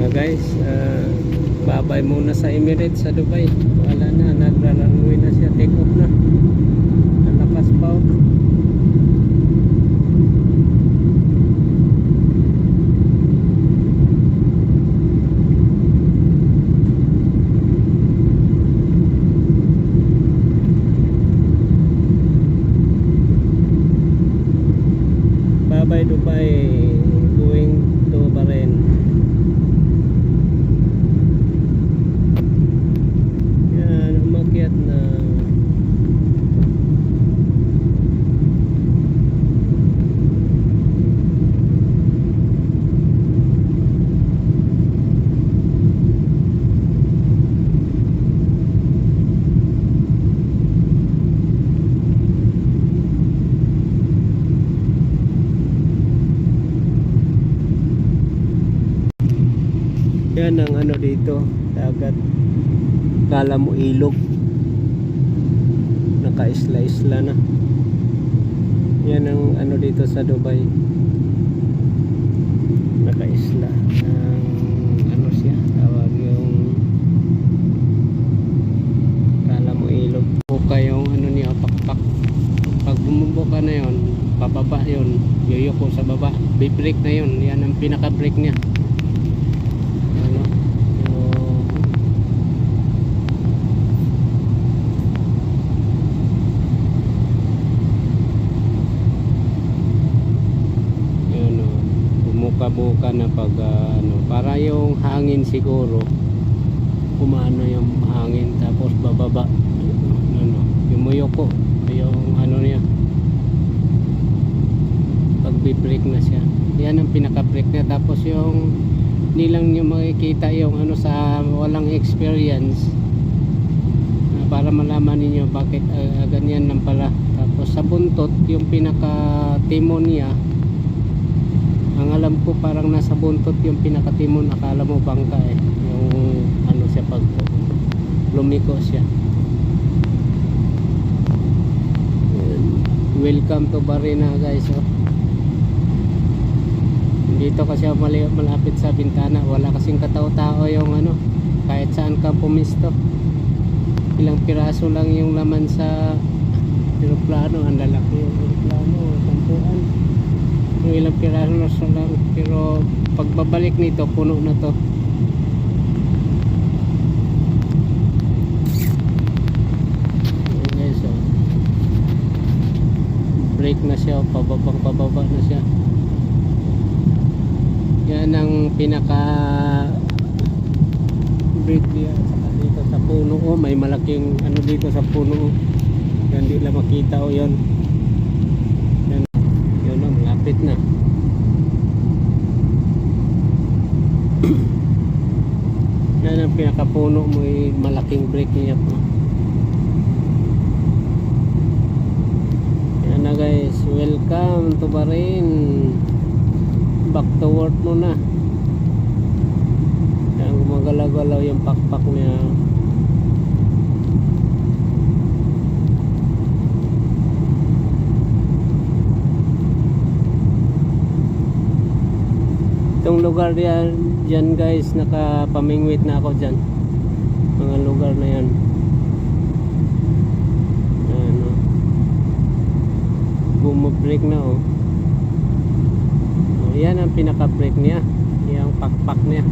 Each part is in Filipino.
Guys, babay muna sa Emirates sa Dubai. Wala na, nagralangoy na siya, take off na. Ang lakas pa. Babay Dubai, going to Bahrain. Yan, umakyat na. Yan ang ano dito, dagat. Kala mo ilog, naka-isla-isla na. Yan ang ano dito sa Dubai, naka-isla. Ano siya, tawag yung kala mo ilog. Buka yung ano niya, pakpak. Pag bumubuka na yon, pababa yon, yuyuko sa baba, bibreak na yon. Yan ang pinaka-break niya. Buka na pag ano, para yung hangin siguro kumano yung hangin, tapos bababa ano, yumuyoko yung ano niya, pag bibreak na siya. Yan ang pinaka break niya. Tapos yung nilang nyo makikita yung ano sa walang experience, para malaman niyo bakit ganyan lang pala. Tapos sa buntot, yung pinaka timon niya, ang alam ko parang nasa buntot yung pinakatimon, akala mo bangka yung ano siya pag lumiko siya. Welcome to Bahrain guys. Dito kasi malapit sa bintana, wala kasing katao-tao yung ano, kahit saan ka pumisto. Ilang piraso lang yung laman sa aeroplano, ang lalaki yung aeroplano, sampuan. Yung ilang piraso lang, pero pagbabalik nito puno na to. Okay, so break na siya, pababa na siya. Yan ang pinaka break niya. Saka dito sa puno, may malaking ano dito sa puno, yan di lang makita yun. Malapit na. Yan ang pinakapuno, may malaking break niya po. Yan na guys, welcome to Bahrain. Back to work muna. Yan, gumagalaw-galaw yung pakpak niya. Itong lugar dyan guys, nakapamingwit na ako dyan, mga lugar na yan. Ano, bumabreak na oh. Yan ang pinaka break niya, yung pakpak niya.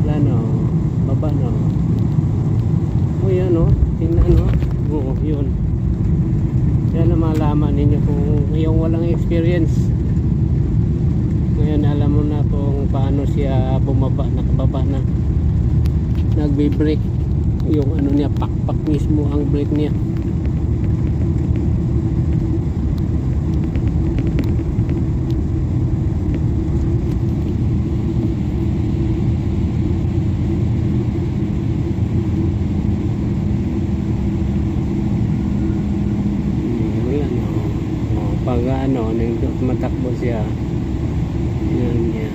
Wala na oh, baba na oh. Oh yan oh, tingnan oh. Oo, yun. Yan na malaman ninyo kung yung walang experience. Ngayon alam mo na kung paano siya bumaba, nakababa na, nagbe-break yung ano niya, pakpak mismo ang brake niya. Pag ano, matakbo siya, yan niya.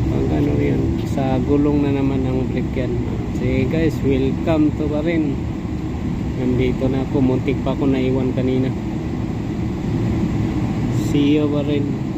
Pag ano yan, sa gulong na naman ang brake yan. Sige guys, welcome to Bahrain. Nandito na ako, muntik pa ako naiwan kanina. CEO pa rin.